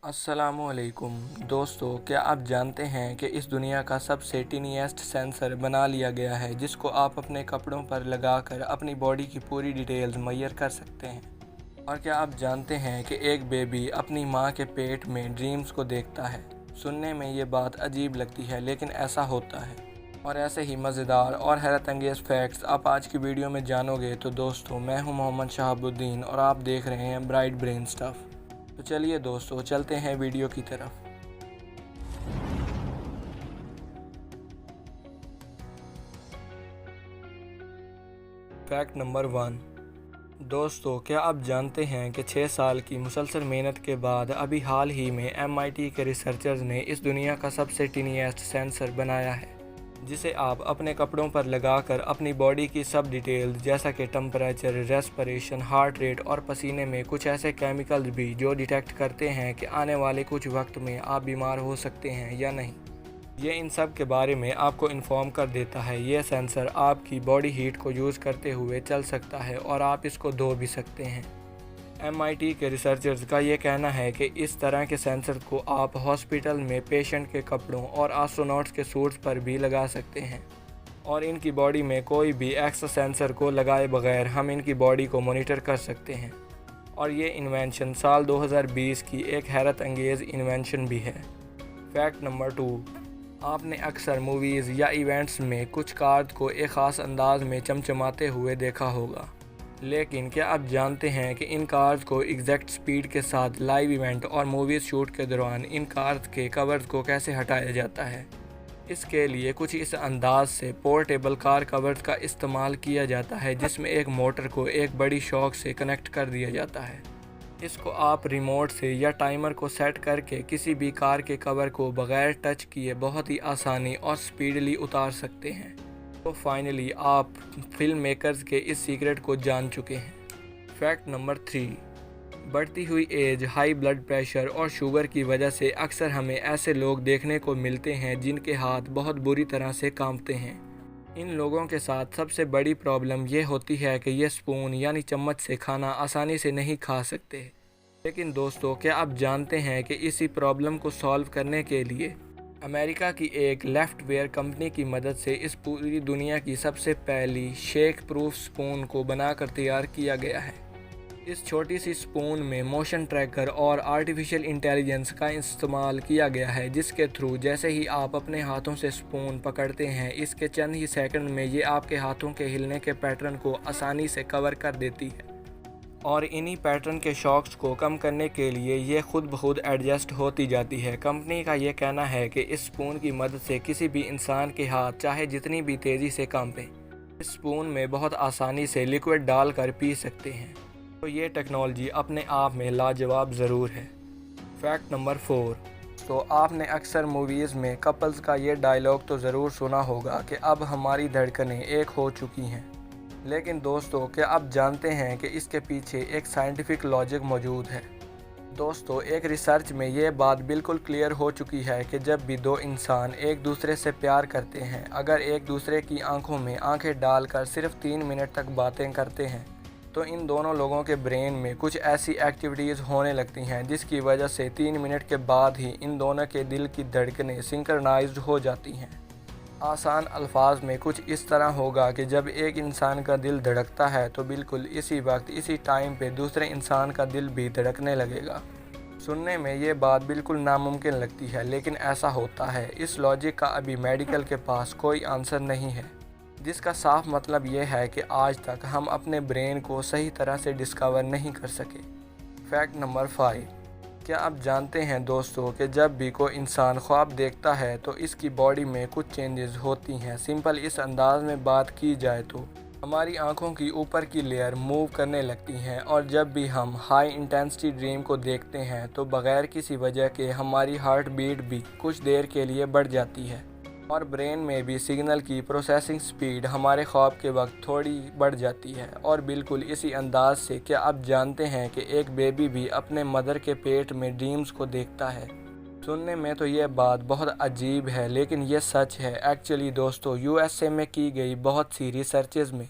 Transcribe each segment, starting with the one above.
अस्सलामुअलैकुम दोस्तों, क्या आप जानते हैं कि इस दुनिया का सबसे टीनीएस्ट सेंसर बना लिया गया है जिसको आप अपने कपड़ों पर लगाकर अपनी बॉडी की पूरी डिटेल्स मुहैया कर सकते हैं। और क्या आप जानते हैं कि एक बेबी अपनी माँ के पेट में ड्रीम्स को देखता है। सुनने में ये बात अजीब लगती है लेकिन ऐसा होता है। और ऐसे ही मज़ेदार और हैरत अंगेज़ फैक्ट्स आप आज की वीडियो में जानोगे। तो दोस्तों, मैं हूं मोहम्मद शहाबुद्दीन और आप देख रहे हैं ब्राइट ब्रेन स्टफ़। तो चलिए दोस्तों, चलते हैं वीडियो की तरफ। Fact number 1। दोस्तों, क्या आप जानते हैं कि 6 साल की मुसलसल मेहनत के बाद अभी हाल ही में MIT के रिसर्चर्स ने इस दुनिया का सबसे टीनीएस्ट सेंसर बनाया है जिसे आप अपने कपड़ों पर लगाकर अपनी बॉडी की सब डिटेल्स जैसा कि टेम्परेचर, रेस्पिरेशन, हार्ट रेट और पसीने में कुछ ऐसे केमिकल्स भी जो डिटेक्ट करते हैं कि आने वाले कुछ वक्त में आप बीमार हो सकते हैं या नहीं, ये इन सब के बारे में आपको इन्फॉर्म कर देता है। ये सेंसर आपकी बॉडी हीट को यूज़ करते हुए चल सकता है और आप इसको धो भी सकते हैं। MIT के रिसर्चर्स का ये कहना है कि इस तरह के सेंसर को आप हॉस्पिटल में पेशेंट के कपड़ों और एस्ट्रोनॉट्स के सूट्स पर भी लगा सकते हैं और इनकी बॉडी में कोई भी एक्स्ट्रा सेंसर को लगाए बगैर हम इनकी बॉडी को मॉनिटर कर सकते हैं। और ये इन्वेंशन साल 2020 की एक हैरत अंगेज़ इन्वेंशन भी है। Fact number 2। आपने अक्सर मूवीज़ या इवेंट्स में कुछ कार्ड को एक ख़ास अंदाज में चमचमाते हुए देखा होगा, लेकिन क्या आप जानते हैं कि इन कार्स को एग्जैक्ट स्पीड के साथ लाइव इवेंट और मूवीज़ शूट के दौरान इन कार्स के कवर्स को कैसे हटाया जाता है। इसके लिए कुछ इस अंदाज से पोर्टेबल कार कवर्स का इस्तेमाल किया जाता है जिसमें एक मोटर को एक बड़ी शॉक से कनेक्ट कर दिया जाता है। इसको आप रिमोट से या टाइमर को सेट करके किसी भी कार के कवर को बगैर टच किए बहुत ही आसानी और स्पीडली उतार सकते हैं। तो फाइनली आप फिल्म मेकर्स के इस सीक्रेट को जान चुके हैं। Fact number 3। बढ़ती हुई एज, हाई ब्लड प्रेशर और शुगर की वजह से अक्सर हमें ऐसे लोग देखने को मिलते हैं जिनके हाथ बहुत बुरी तरह से कांपते हैं। इन लोगों के साथ सबसे बड़ी प्रॉब्लम ये होती है कि ये स्पून यानी चम्मच से खाना आसानी से नहीं खा सकते। लेकिन दोस्तों, क्या आप जानते हैं कि इसी प्रॉब्लम को सॉल्व करने के लिए अमेरिका की एक लेफ्ट वेयर कंपनी की मदद से इस पूरी दुनिया की सबसे पहली शेक प्रूफ स्पून को बनाकर तैयार किया गया है। इस छोटी सी स्पून में मोशन ट्रैकर और आर्टिफिशियल इंटेलिजेंस का इस्तेमाल किया गया है जिसके थ्रू जैसे ही आप अपने हाथों से स्पून पकड़ते हैं, इसके चंद ही सेकंड में ये आपके हाथों के हिलने के पैटर्न को आसानी से कवर कर देती है। और इन्हीं पैटर्न के शॉक्स को कम करने के लिए ये खुद ब खुद एडजस्ट होती जाती है। कंपनी का ये कहना है कि इस स्पून की मदद से किसी भी इंसान के हाथ चाहे जितनी भी तेज़ी से कांपे, इस स्पून में बहुत आसानी से लिक्विड डालकर पी सकते हैं। तो ये टेक्नोलॉजी अपने आप में लाजवाब ज़रूर है। Fact number 4। तो आपने अक्सर मूवीज़ में कपल्स का ये डायलॉग तो ज़रूर सुना होगा कि अब हमारी धड़कनें एक हो चुकी हैं। लेकिन दोस्तों, क्या आप जानते हैं कि इसके पीछे एक साइंटिफिक लॉजिक मौजूद है। दोस्तों, एक रिसर्च में ये बात बिल्कुल क्लियर हो चुकी है कि जब भी दो इंसान एक दूसरे से प्यार करते हैं, अगर एक दूसरे की आंखों में आंखें डालकर सिर्फ 3 मिनट तक बातें करते हैं तो इन दोनों लोगों के ब्रेन में कुछ ऐसी एक्टिविटीज़ होने लगती हैं जिसकी वजह से 3 मिनट के बाद ही इन दोनों के दिल की धड़कनें सिंक्रनाइज्ड हो जाती हैं। आसान अल्फाज में कुछ इस तरह होगा कि जब एक इंसान का दिल धड़कता है तो बिल्कुल इसी वक्त इसी टाइम पे दूसरे इंसान का दिल भी धड़कने लगेगा। सुनने में ये बात बिल्कुल नामुमकिन लगती है लेकिन ऐसा होता है। इस लॉजिक का अभी मेडिकल के पास कोई आंसर नहीं है, जिसका साफ मतलब ये है कि आज तक हम अपने ब्रेन को सही तरह से डिस्कवर नहीं कर सके। Fact number 5। क्या आप जानते हैं दोस्तों कि जब भी कोई इंसान ख्वाब देखता है तो इसकी बॉडी में कुछ चेंजेस होती हैं। सिंपल इस अंदाज में बात की जाए तो हमारी आंखों की ऊपर की लेयर मूव करने लगती हैं और जब भी हम हाई इंटेंसिटी ड्रीम को देखते हैं तो बग़ैर किसी वजह के हमारी हार्ट बीट भी कुछ देर के लिए बढ़ जाती है और ब्रेन में भी सिग्नल की प्रोसेसिंग स्पीड हमारे ख्वाब के वक्त थोड़ी बढ़ जाती है। और बिल्कुल इसी अंदाज से क्या आप जानते हैं कि एक बेबी भी अपने मदर के पेट में ड्रीम्स को देखता है। सुनने में तो ये बात बहुत अजीब है लेकिन ये सच है। एक्चुअली दोस्तों, USA में की गई बहुत सी रिसर्चेज में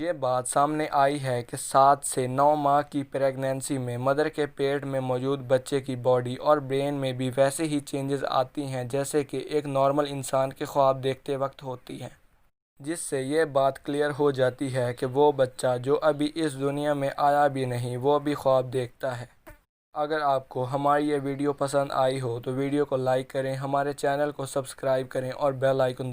یہ بات سامنے آئی ہے کہ 7 سے 9 ماہ کی پریگنینسی میں مدر کے پیٹ میں موجود بچے کی باڈی اور برین میں بھی ویسے ہی چینجز آتی ہیں جیسے کہ ایک نارمل انسان کے خواب دیکھتے وقت ہوتی ہیں، جس سے یہ بات کلیئر ہو جاتی ہے کہ وہ بچہ جو ابھی اس دنیا میں آیا بھی نہیں وہ بھی خواب دیکھتا ہے۔ اگر آپ کو ہماری یہ ویڈیو پسند آئی ہو تو ویڈیو کو لائک کریں، ہمارے چینل کو سبسکرائب کریں اور بیل آئیکن